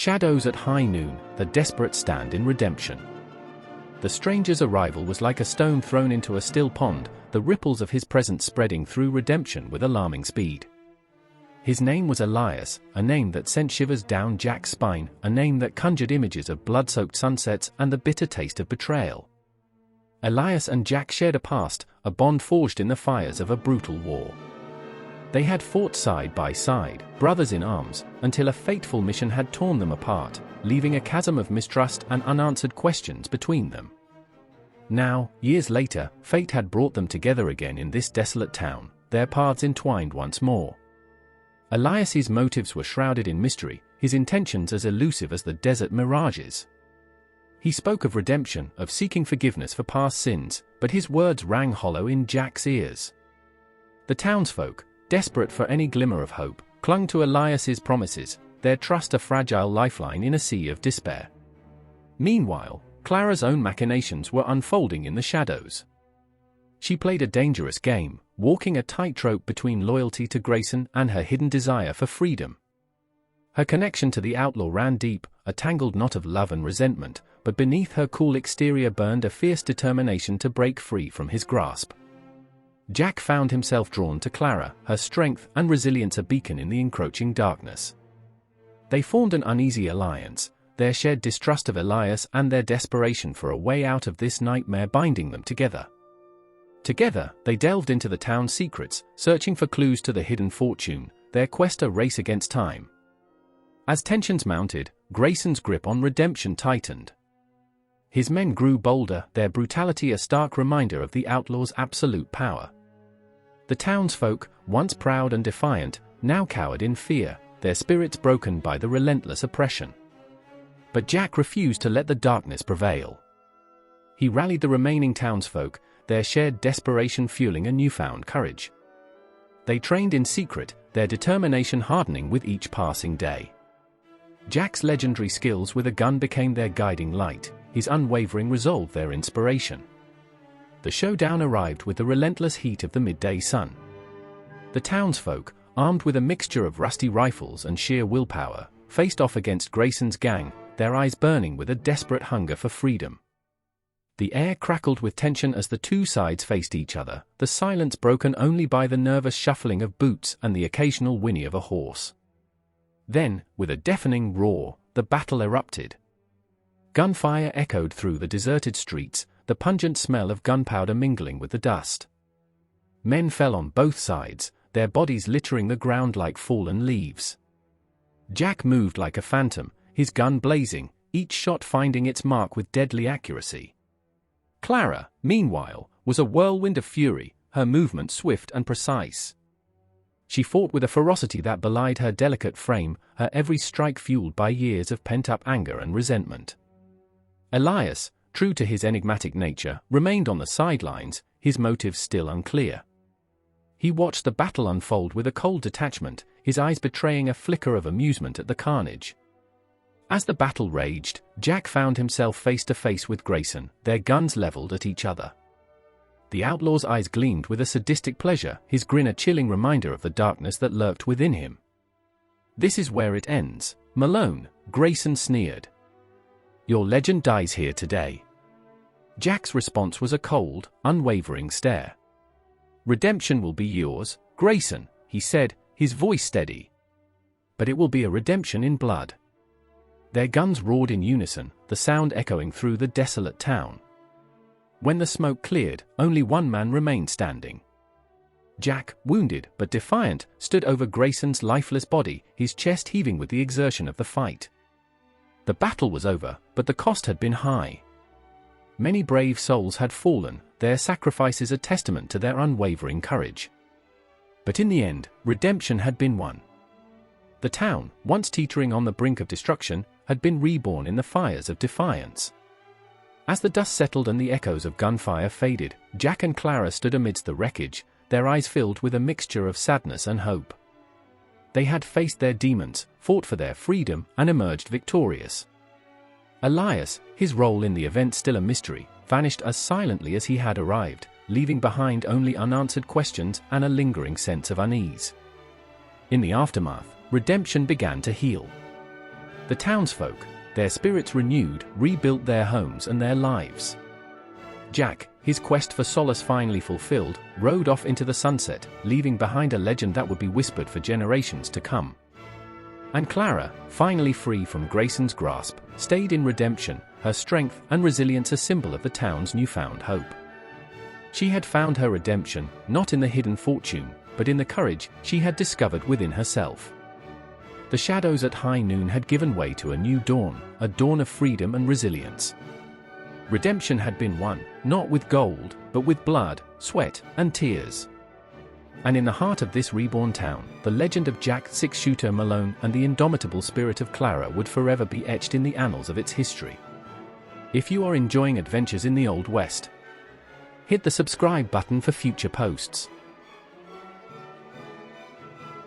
Shadows at high noon, the desperate stand in redemption. The stranger's arrival was like a stone thrown into a still pond, the ripples of his presence spreading through redemption with alarming speed. His name was Elias, a name that sent shivers down Jack's spine, a name that conjured images of blood-soaked sunsets and the bitter taste of betrayal. Elias and Jack shared a past, a bond forged in the fires of a brutal war. They had fought side by side, brothers in arms, until a fateful mission had torn them apart, leaving a chasm of mistrust and unanswered questions between them. Now, years later, fate had brought them together again in this desolate town, their paths entwined once more. Elias's motives were shrouded in mystery, his intentions as elusive as the desert mirages. He spoke of redemption, of seeking forgiveness for past sins, but his words rang hollow in Jack's ears. The townsfolk, desperate for any glimmer of hope, clung to Elias's promises, their trust a fragile lifeline in a sea of despair. Meanwhile, Clara's own machinations were unfolding in the shadows. She played a dangerous game, walking a tightrope between loyalty to Grayson and her hidden desire for freedom. Her connection to the outlaw ran deep, a tangled knot of love and resentment, but beneath her cool exterior burned a fierce determination to break free from his grasp. Jack found himself drawn to Clara, her strength and resilience a beacon in the encroaching darkness. They formed an uneasy alliance, their shared distrust of Elias and their desperation for a way out of this nightmare binding them together. Together, they delved into the town's secrets, searching for clues to the hidden fortune, their quest a race against time. As tensions mounted, Grayson's grip on redemption tightened. His men grew bolder, their brutality a stark reminder of the outlaw's absolute power. The townsfolk, once proud and defiant, now cowered in fear, their spirits broken by the relentless oppression. But Jack refused to let the darkness prevail. He rallied the remaining townsfolk, their shared desperation fueling a newfound courage. They trained in secret, their determination hardening with each passing day. Jack's legendary skills with a gun became their guiding light, his unwavering resolve their inspiration. The showdown arrived with the relentless heat of the midday sun. The townsfolk, armed with a mixture of rusty rifles and sheer willpower, faced off against Grayson's gang, their eyes burning with a desperate hunger for freedom. The air crackled with tension as the two sides faced each other, the silence broken only by the nervous shuffling of boots and the occasional whinny of a horse. Then, with a deafening roar, the battle erupted. Gunfire echoed through the deserted streets, the pungent smell of gunpowder mingling with the dust. Men fell on both sides, their bodies littering the ground like fallen leaves. Jack moved like a phantom, his gun blazing, each shot finding its mark with deadly accuracy. Clara, meanwhile, was a whirlwind of fury, her movements swift and precise. She fought with a ferocity that belied her delicate frame, her every strike fueled by years of pent-up anger and resentment. Elias, true to his enigmatic nature, remained on the sidelines, his motives still unclear. He watched the battle unfold with a cold detachment, his eyes betraying a flicker of amusement at the carnage. As the battle raged, Jack found himself face to face with Grayson, their guns leveled at each other. The outlaw's eyes gleamed with a sadistic pleasure, his grin a chilling reminder of the darkness that lurked within him. "This is where it ends, Malone," Grayson sneered. "Your legend dies here today." Jack's response was a cold, unwavering stare. "Redemption will be yours, Grayson," he said, his voice steady. "But it will be a redemption in blood." Their guns roared in unison, the sound echoing through the desolate town. When the smoke cleared, only one man remained standing. Jack, wounded but defiant, stood over Grayson's lifeless body, his chest heaving with the exertion of the fight. The battle was over, but the cost had been high. Many brave souls had fallen, their sacrifices a testament to their unwavering courage. But in the end, redemption had been won. The town, once teetering on the brink of destruction, had been reborn in the fires of defiance. As the dust settled and the echoes of gunfire faded, Jack and Clara stood amidst the wreckage, their eyes filled with a mixture of sadness and hope. They had faced their demons, fought for their freedom, and emerged victorious. Elias, his role in the event still a mystery, vanished as silently as he had arrived, leaving behind only unanswered questions and a lingering sense of unease. In the aftermath, redemption began to heal. The townsfolk, their spirits renewed, rebuilt their homes and their lives. Jack, his quest for solace finally fulfilled, rode off into the sunset, leaving behind a legend that would be whispered for generations to come. And Clara, finally free from Grayson's grasp, stayed in redemption, her strength and resilience a symbol of the town's newfound hope. She had found her redemption, not in the hidden fortune, but in the courage she had discovered within herself. The shadows at high noon had given way to a new dawn, a dawn of freedom and resilience. Redemption had been won, not with gold, but with blood, sweat, and tears. And in the heart of this reborn town, the legend of Jack Six-Shooter Malone and the indomitable spirit of Clara would forever be etched in the annals of its history. If you are enjoying adventures in the Old West, hit the subscribe button for future posts.